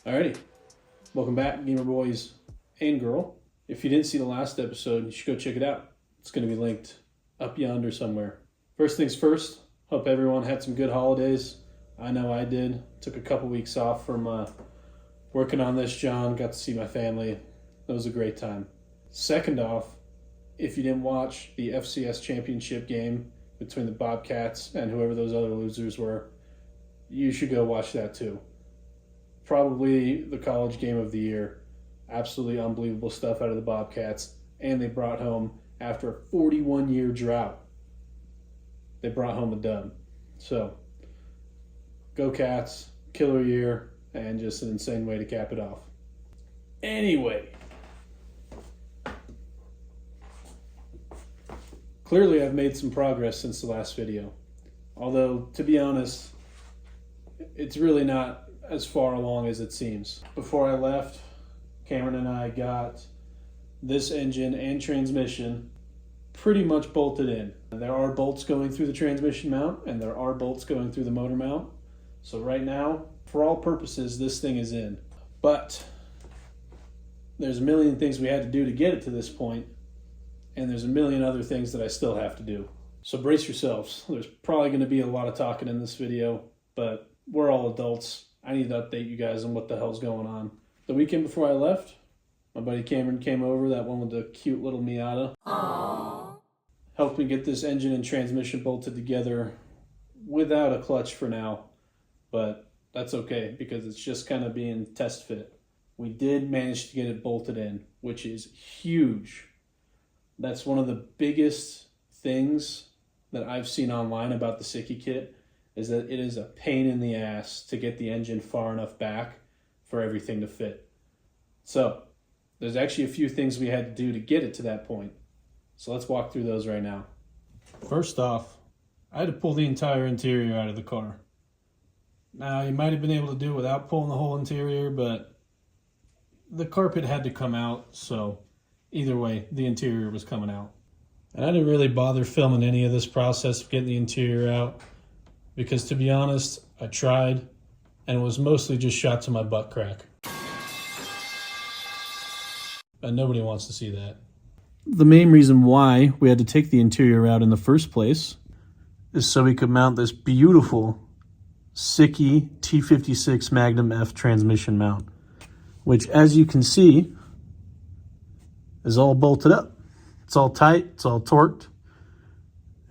Alrighty, welcome back, gamer boys and girl. If you didn't see the last episode, you should go check it out. It's going to be linked up yonder somewhere. First things first, hope everyone had some good holidays. I know I did. Took a couple weeks off from working on this, John. Got to see my family. It was a great time. Second off, if you didn't watch the FCS championship game between the Bobcats and whoever those other losers were, you should go watch that too. Probably the college game of the year. Absolutely unbelievable stuff out of the Bobcats. And they brought home, after a 41-year drought, they brought home a dub. So, go Cats, killer year, and just an insane way to cap it off. Anyway, clearly I've made some progress since the last video. Although, to be honest, it's really not as far along as it seems. Before I left, Cameron and I got this engine and transmission pretty much bolted in. There are bolts going through the transmission mount and there are bolts going through the motor mount. So right now, for all purposes, this thing is in. But there's a million things we had to do to get it to this point, and there's a million other things that I still have to do. So brace yourselves. There's probably going to be a lot of talking in this video, but we're all adults. I need to update you guys on what the hell's going on. The weekend before I left, my buddy Cameron came over, that one with the cute little Miata. Aww. Helped me get this engine and transmission bolted together without a clutch for now, but that's okay because it's just kind of being test fit. We did manage to get it bolted in, which is huge. That's one of the biggest things that I've seen online about the Sicky kit, is that it is a pain in the ass to get the engine far enough back for everything to fit. So, there's actually a few things we had to do to get it to that point. So let's walk through those right now. First off, I had to pull the entire interior out of the car. Now, you might have been able to do it without pulling the whole interior, but the carpet had to come out, so either way, the interior was coming out. And I didn't really bother filming any of this process of getting the interior out, because to be honest, I tried, and it was mostly just shot to my butt crack. And nobody wants to see that. The main reason why we had to take the interior out in the first place is so we could mount this beautiful Sicky T56 Magnum-F transmission mount, which, as you can see, is all bolted up. It's all tight, it's all torqued.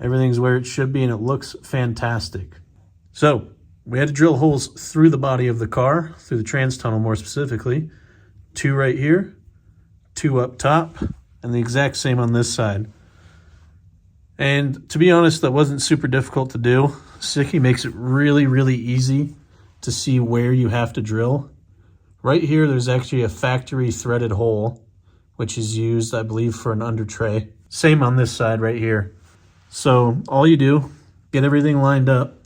Everything's where it should be, and it looks fantastic. So, we had to drill holes through the body of the car, through the trans tunnel more specifically. 2 right here, 2 up top, and the exact same on this side. And to be honest, that wasn't super difficult to do. Sicky makes it really, really easy to see where you have to drill. Right here, there's actually a factory threaded hole, which is used, I believe, for an under tray. Same on this side right here. So all you do, get everything lined up,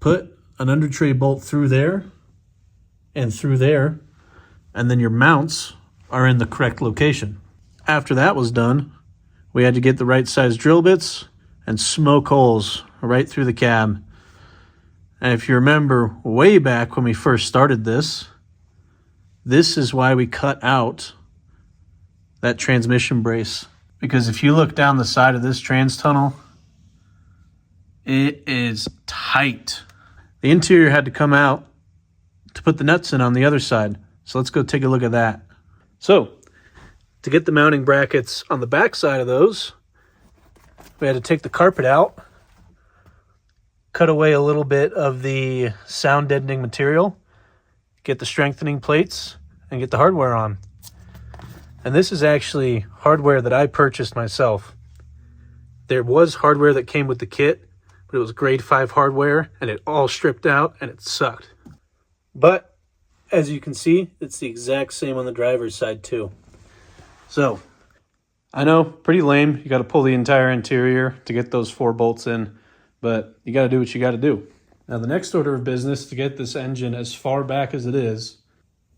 put an under tray bolt through there, and then your mounts are in the correct location. After that was done, we had to get the right size drill bits and smoke holes right through the cab. And if you remember way back when we first started this is why we cut out that transmission brace. Because if you look down the side of this trans tunnel, it is tight. The interior had to come out to put the nuts in on the other side. So let's go take a look at that. So, to get the mounting brackets on the back side of those, we had to take the carpet out, cut away a little bit of the sound deadening material, get the strengthening plates, and get the hardware on. And this is actually hardware that I purchased myself. There was hardware that came with the kit, but it was grade 5 hardware, and it all stripped out, and it sucked. But, as you can see, it's the exact same on the driver's side too. So, I know, pretty lame. You got to pull the entire interior to get those 4 bolts in, but you got to do what you got to do. Now, the next order of business to get this engine as far back as it is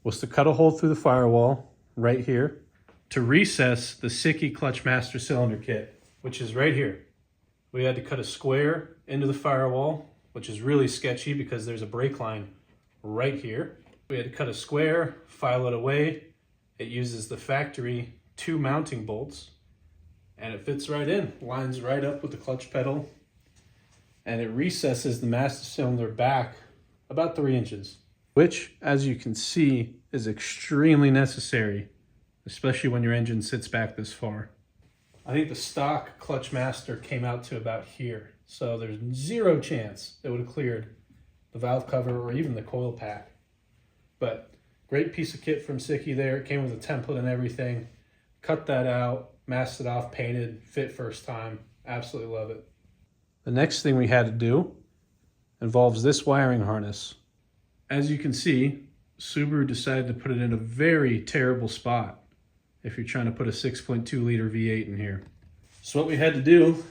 was to cut a hole through the firewall right here to recess the Sicky clutch master cylinder kit, which is right here. We had to cut a square into the firewall, which is really sketchy because there's a brake line right here. We had to cut a square, file it away. It uses the factory 2 mounting bolts, and it fits right in, lines right up with the clutch pedal, and it recesses the master cylinder back about 3 inches, which, as you can see, is extremely necessary, especially when your engine sits back this far. I think the stock clutch master came out to about here, so there's 0 chance it would have cleared the valve cover or even the coil pack. But great piece of kit from Sicky there. It came with a template and everything. Cut that out, masked it off, painted, fit first time. Absolutely love it. The next thing we had to do involves this wiring harness. As you can see, Subaru decided to put it in a very terrible spot if you're trying to put a 6.2 liter V8 in here. So what we had to do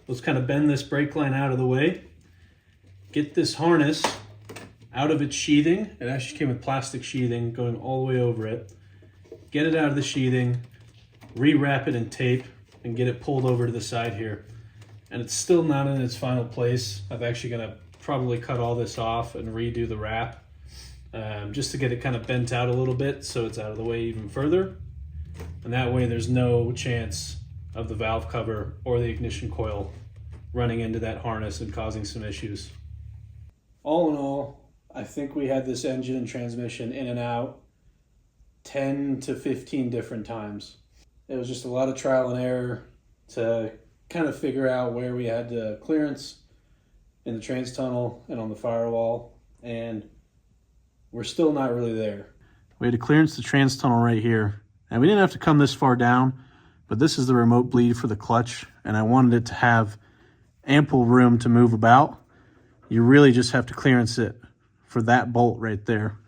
was kind of bend this brake line out of the way, get this harness out of its sheathing. It actually came with plastic sheathing going all the way over it. Get it out of the sheathing, rewrap it in tape, and get it pulled over to the side here. And it's still not in its final place. I'm actually gonna probably cut all this off and redo the wrap just to get it kind of bent out a little bit so it's out of the way even further. And that way there's no chance of the valve cover or the ignition coil running into that harness and causing some issues. All in all, I think we had this engine and transmission in and out 10 to 15 different times. It was just a lot of trial and error to kind of figure out where we had the clearance in the trans tunnel and on the firewall, and we're still not really there. We had to clearance the trans tunnel right here, and we didn't have to come this far down, but this is the remote bleed for the clutch, and I wanted it to have ample room to move about. You really just have to clearance it for that bolt right there,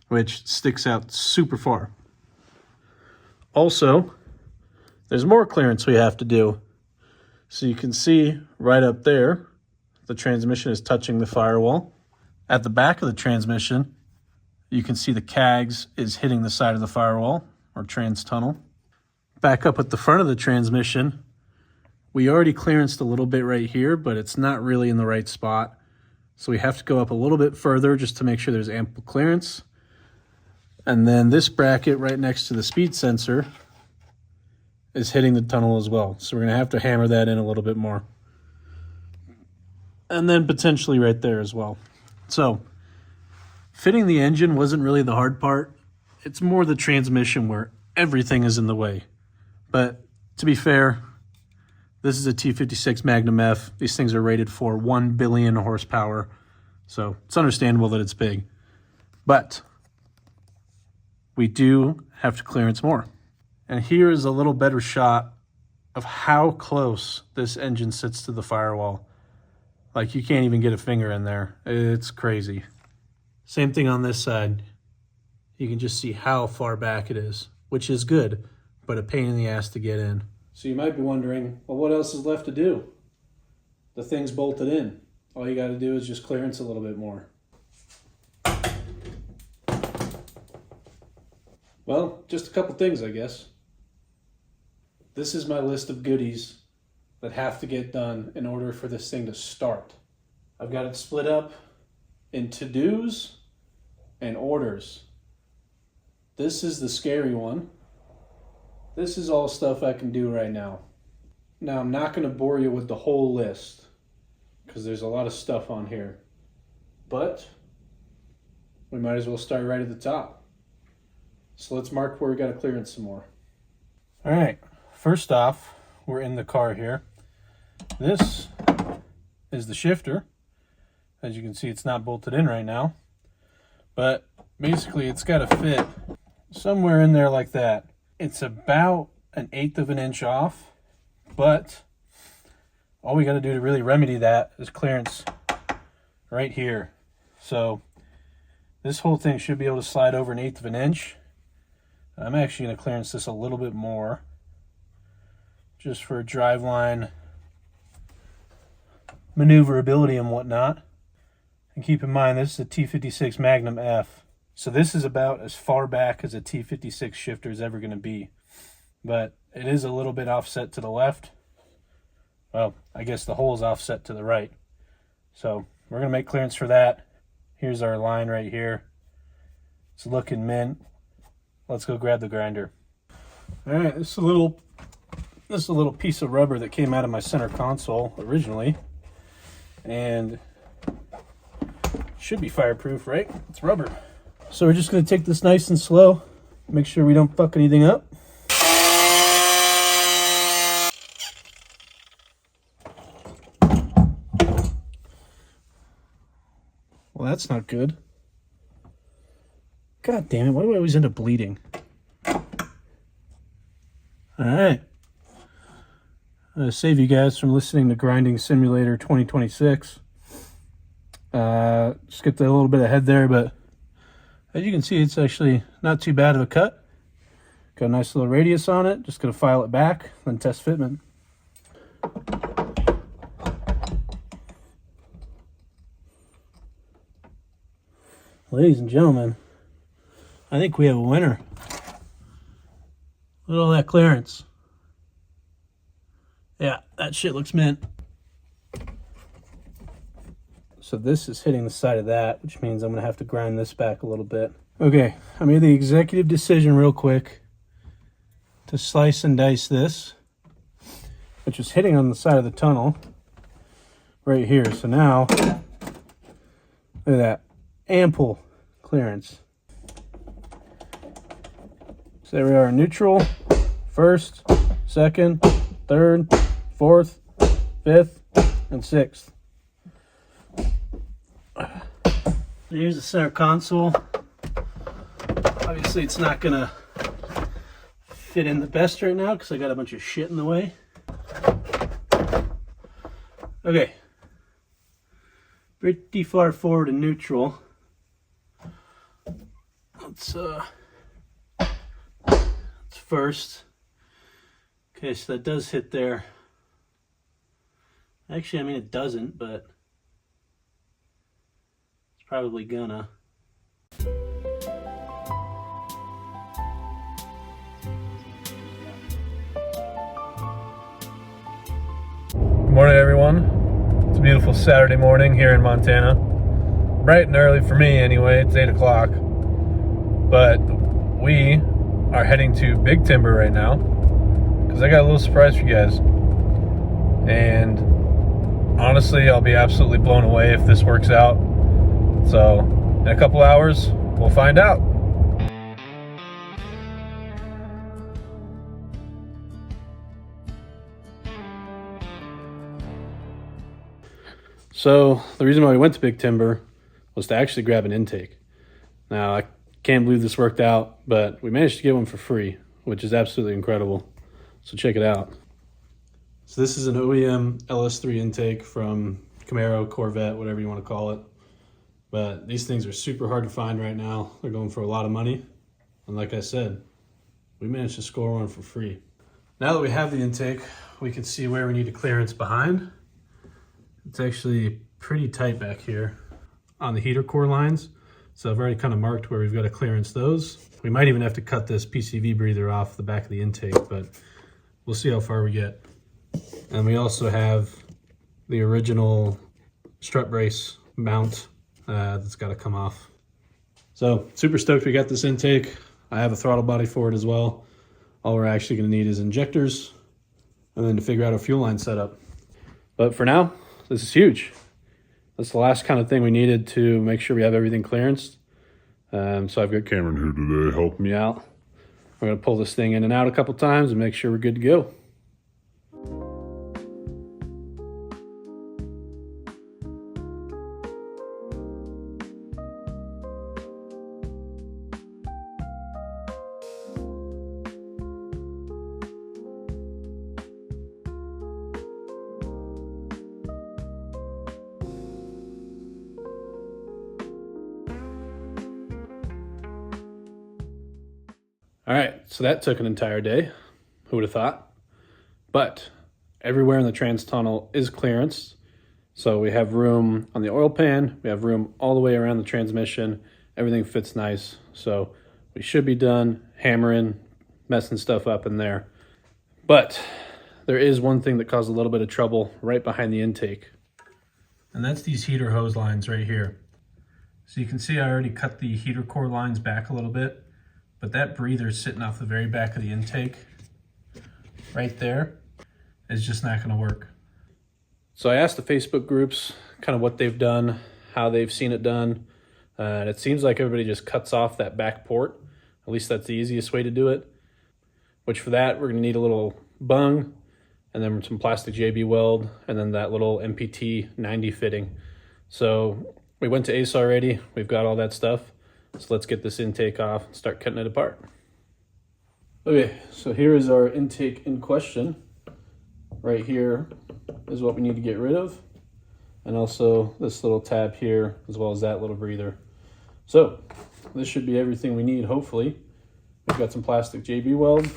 which sticks out super far. Also, there's more clearance we have to do. So you can see right up there, the transmission is touching the firewall. At the back of the transmission, you can see the CAGS is hitting the side of the firewall or trans tunnel. Back up at the front of the transmission, we already clearanced a little bit right here, but it's not really in the right spot. So we have to go up a little bit further just to make sure there's ample clearance. And then this bracket right next to the speed sensor is hitting the tunnel as well. So we're gonna have to hammer that in a little bit more. And then potentially right there as well. So fitting the engine wasn't really the hard part. It's more the transmission where everything is in the way. But to be fair, this is a T56 Magnum-F. These things are rated for 1 billion horsepower. So it's understandable that it's big. But we do have to clearance more. And here is a little better shot of how close this engine sits to the firewall. Like, you can't even get a finger in there. It's crazy. Same thing on this side. You can just see how far back it is, which is good, but a pain in the ass to get in. So you might be wondering, well, what else is left to do? The thing's bolted in. All you got to do is just clearance a little bit more. Well, just a couple things, I guess. This is my list of goodies that have to get done in order for this thing to start. I've got it split up in to-dos and orders. This is the scary one. This is all stuff I can do right now. Now, I'm not going to bore you with the whole list because there's a lot of stuff on here. But we might as well start right at the top. So let's mark where we got to clearance some more. All right, first off, we're in the car here. This is the shifter. As you can see, it's not bolted in right now. But basically, it's got to fit somewhere in there like that. It's about 1/8 of an inch off, but all we got to do to really remedy that is clearance right here. So this whole thing should be able to slide over 1/8 of an inch. I'm actually going to clearance this a little bit more just for driveline maneuverability and whatnot. And keep in mind, this is a T56 Magnum-F. So this is about as far back as a T56 shifter is ever going to be. But it is a little bit offset to the left. Well, I guess the hole is offset to the right. So we're going to make clearance for that. Here's our line right here. It's looking mint. Let's go grab the grinder. All right, this is a little piece of rubber that came out of my center console originally, and should be fireproof, right? It's rubber. So we're just gonna take this nice and slow, make sure we don't fuck anything up. Well, that's not good. God damn it, why do I always end up bleeding? All right. Save you guys from listening to Grinding Simulator 2026. Skipped a little bit ahead there, but as you can see, it's actually not too bad of a cut. Got a nice little radius on it. Just gonna file it back, then test fitment. Ladies and gentlemen, I think we have a winner. Look at all that clearance. Yeah, that shit looks mint. So this is hitting the side of that, which means I'm gonna have to grind this back a little bit. Okay, I made the executive decision real quick to slice and dice this, which is hitting on the side of the tunnel right here. So now, look at that, ample clearance. So there we are, neutral, first, second, third, fourth, fifth, and sixth. Here's the center console. Obviously it's not gonna fit in the best right now because I got a bunch of shit in the way. Okay. Pretty far forward in neutral. Let's first. Okay, so that does hit there. Actually, I mean it doesn't, but it's probably gonna. Good morning, everyone. It's a beautiful Saturday morning here in Montana. Bright and early for me anyway, it's 8 o'clock. But we are heading to Big Timber right now because I got a little surprise for you guys. And honestly, I'll be absolutely blown away if this works out. So in a couple hours, we'll find out. So the reason why we went to Big Timber was to actually grab an intake. Now, I can't believe this worked out, but we managed to get one for free, which is absolutely incredible. So check it out. So this is an OEM LS3 intake from Camaro, Corvette, whatever you want to call it. But these things are super hard to find right now. They're going for a lot of money. And like I said, we managed to score one for free. Now that we have the intake, we can see where we need a clearance behind. It's actually pretty tight back here on the heater core lines. So I've already kind of marked where we've got to clearance those. We might even have to cut this PCV breather off the back of the intake, but we'll see how far we get. And we also have the original strut brace mount that's got to come off. So super stoked we got this intake. I have a throttle body for it as well. All we're actually going to need is injectors and then to figure out a fuel line setup. But for now, this is huge. That's the last kind of thing we needed to make sure we have everything clearanced. So I've got Cameron here today helping me out. We're going to pull this thing in and out a couple times and make sure we're good to go. All right, so that took an entire day. Who would have thought? But everywhere in the trans tunnel is clearance. So we have room on the oil pan. We have room all the way around the transmission. Everything fits nice. So we should be done hammering, messing stuff up in there. But there is one thing that caused a little bit of trouble right behind the intake. And that's these heater hose lines right here. So you can see I already cut the heater core lines back a little bit, but that breather sitting off the very back of the intake right there is just not going to work. So I asked the Facebook groups kind of what they've done, how they've seen it done, and it seems like everybody just cuts off that back port. At least that's the easiest way to do it, which for that we're going to need a little bung and then some plastic JB weld and then that little MPT 90 fitting. So we went to Ace already. We've got all that stuff. So let's get this intake off and start cutting it apart. Okay, so here is our intake in question. Right here is what we need to get rid of. And also this little tab here, as well as that little breather. So this should be everything we need, hopefully. We've got some plastic JB weld.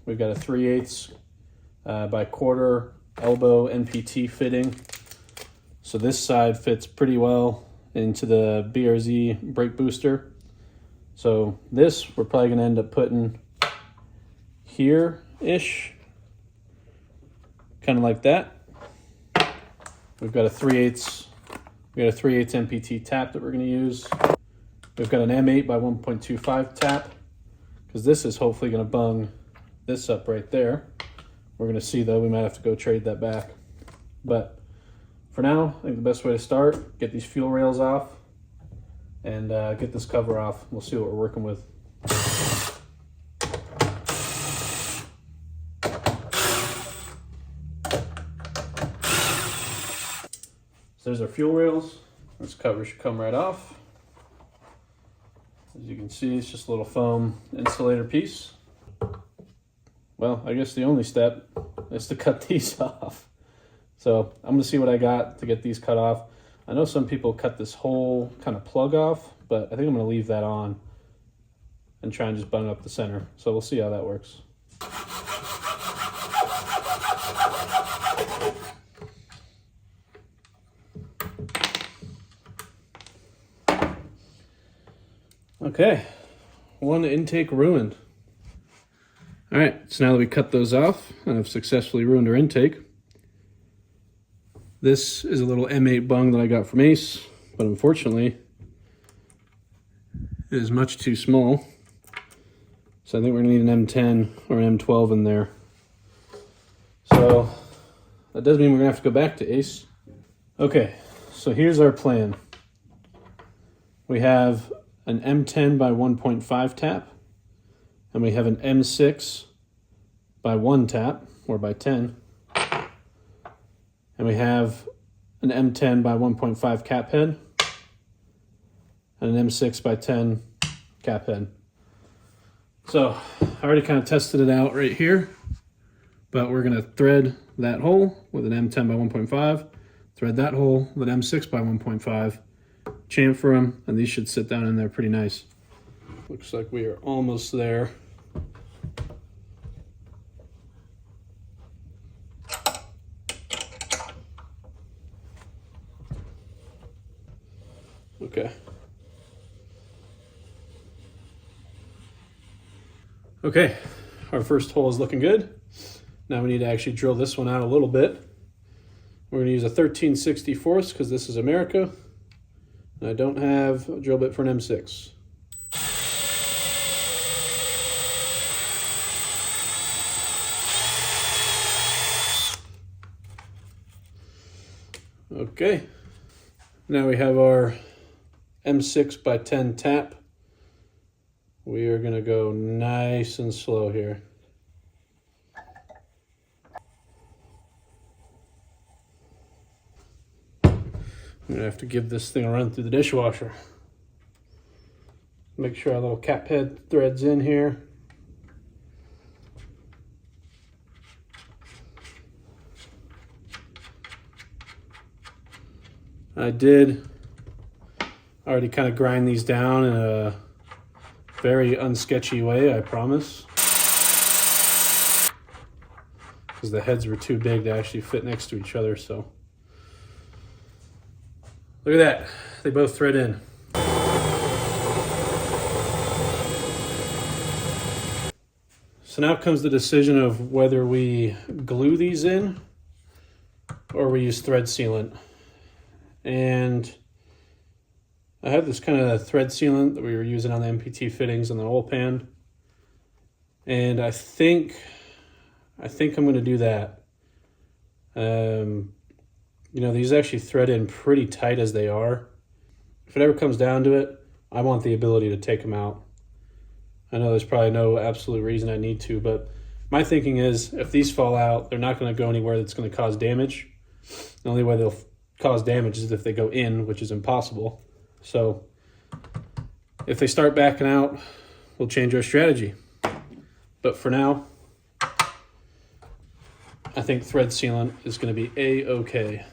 We've got a 3/8 by quarter elbow NPT fitting. So this side fits pretty well into the BRZ brake booster. So this we're probably going to end up putting here-ish, kind of like that. We've got a 3/8 MPT tap that we're going to use. We've got an M8 by 1.25 tap, because this is hopefully going to bung this up right there. We're going to see though, we might have to go trade that back. But for now, I think the best way to start, get these fuel rails off and get this cover off. We'll see what we're working with. So there's our fuel rails. This cover should come right off. As you can see, it's just a little foam insulator piece. Well, I guess the only step is to cut these off. So I'm gonna see what I got to get these cut off. I know some people cut this whole kind of plug off, but I think I'm gonna leave that on and try and just bung up the center. So we'll see how that works. Okay, one intake ruined. All right, so now that we cut those off and have successfully ruined our intake, this is a little M8 bung that I got from Ace, but unfortunately it is much too small. So I think we're gonna need an M10 or an M12 in there. So that does mean we're gonna have to go back to Ace. Okay, so here's our plan. We have an M10 by 1.5 tap, and we have an M6 by 1 tap, or by 10. And we have an M10 by 1.5 cap head, and an M6 by 10 cap head. So I already kind of tested it out right here, but we're gonna thread that hole with an M10 by 1.5, thread that hole with an M6 by 1.5, chamfer them, and these should sit down in there pretty nice. Looks like we are almost there. Okay. Okay, our first hole is looking good. Now we need to actually drill this one out a little bit. We're gonna use a 13/64 because this is America. And I don't have a drill bit for an M6. Okay, now we have our M6 by 10 tap. We are gonna go nice and slow here. I'm gonna have to give this thing a run through the dishwasher. Make sure our little cap head threads in here. I did already kind of grind these down in a very unsketchy way, I promise. Because the heads were too big to actually fit next to each other, so. Look at that, they both thread in. So now comes the decision of whether we glue these in or we use thread sealant. And I have this kind of thread sealant that we were using on the MPT fittings on the oil pan. And I think I'm going to do that. You know, these actually thread in pretty tight as they are. If it ever comes down to it, I want the ability to take them out. I know there's probably no absolute reason I need to, but my thinking is if these fall out, they're not going to go anywhere that's going to cause damage. The only way they'll cause damage is if they go in, which is impossible. So if they start backing out, we'll change our strategy. But for now, I think thread sealant is going to be A-okay.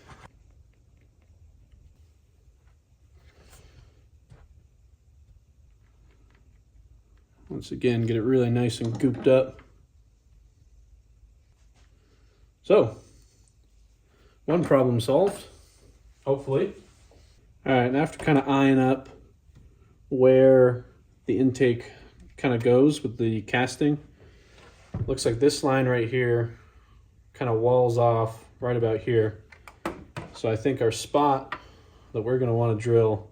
Once again, get it really nice and gooped up. So, one problem solved, hopefully. All right, and after kind of eyeing up where the intake kind of goes with the casting, looks like this line right here kind of walls off right about here. So I think our spot that we're going to want to drill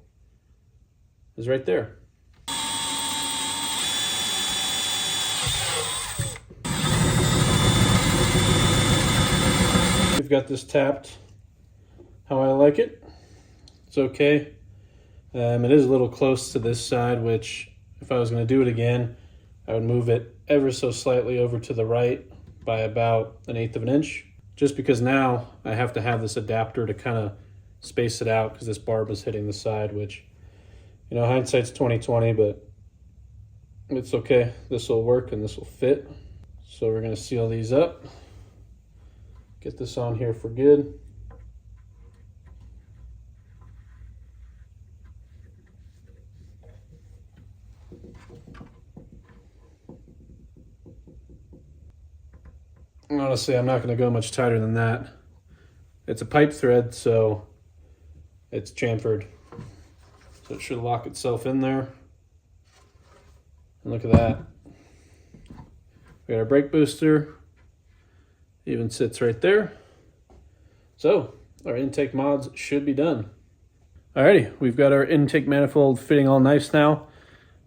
is right there. We've got this tapped how I like it. It's okay. It is a little close to this side, which if I was going to do it again, I would move it ever so slightly over to the right by about 1/8 of an inch, just because now I have to have this adapter to kind of space it out because this barb is hitting the side, which, you know, hindsight's 20/20, but it's okay. This will work and this will fit. So we're going to seal these up. Get this on here for good. Honestly, I'm not going to go much tighter than that. It's a pipe thread, so it's chamfered. So it should lock itself in there. And look at that. We got our brake booster. Even sits right there. So our intake mods should be done. Alrighty, we've got our intake manifold fitting all nice now.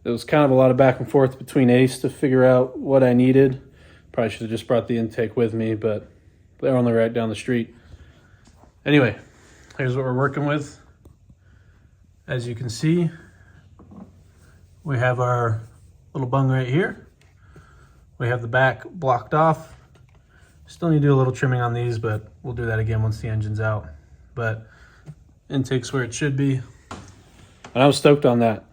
There was kind of a lot of back and forth between Ace to figure out what I needed. Probably should have just brought the intake with me, but they're only right down the street. Anyway, here's what we're working with. As you can see, we have our little bung right here. We have the back blocked off. Still need to do a little trimming on these, but we'll do that again once the engine's out. But intake's where it should be. And I was stoked on that.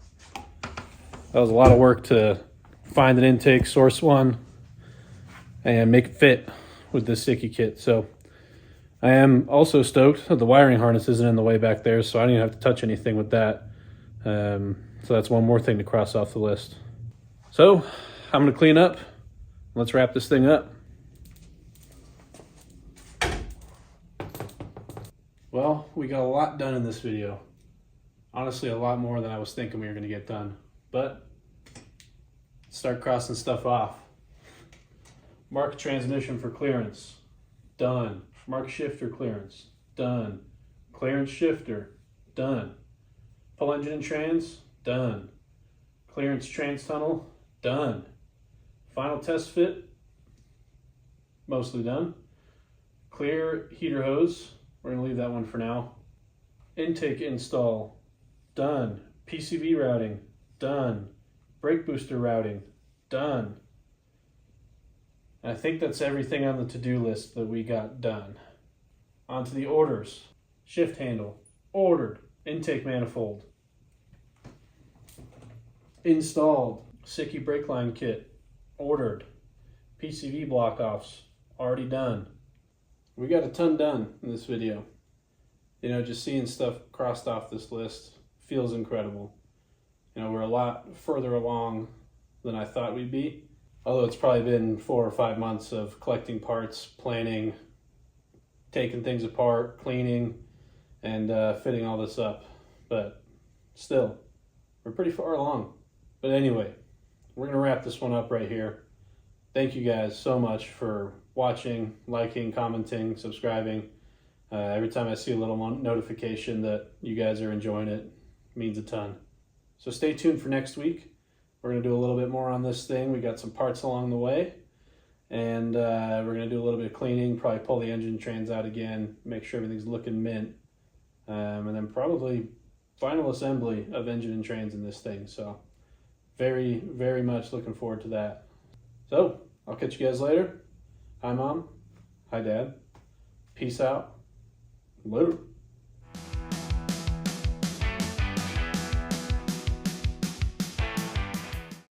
That was a lot of work to find an intake, source one, and make it fit with this sticky kit. So I am also stoked that the wiring harness isn't in the way back there, so I don't even have to touch anything with that. So that's one more thing to cross off the list. So I'm gonna clean up. Let's wrap this thing up. Well, we got a lot done in this video. Honestly, a lot more than I was thinking we were gonna get done. But let's start crossing stuff off. Mark transmission for clearance, done. Mark shifter clearance, done. Clearance shifter, done. Pull engine and trans, done. Clearance trans tunnel, done. Final test fit, mostly done. Clear heater hose, we're gonna leave that one for now. Intake install, done. PCV routing, done. Brake booster routing, done. I think that's everything on the to-do list that we got done. On to the orders. Shift handle, ordered. Intake manifold, installed. Sicky brake line kit, ordered. PCV block offs, already done. We got a ton done in this video. You know, just seeing stuff crossed off this list feels incredible. You know, we're a lot further along than I thought we'd be. Although it's probably been 4 or 5 months of collecting parts, planning, taking things apart, cleaning, and fitting all this up. But still, we're pretty far along. But anyway, we're going to wrap this one up right here. Thank you guys so much for watching, liking, commenting, subscribing. Every time I see a little notification that you guys are enjoying it, means a ton. So stay tuned for next week. We're going to do a little bit more on this thing. We got some parts along the way, and we're going to do a little bit of cleaning, probably pull the engine trans out again, make sure everything's looking mint, and then probably final assembly of engine and trans in this thing. So very, very much looking forward to that. So I'll catch you guys later. Hi, Mom. Hi, Dad. Peace out. Later.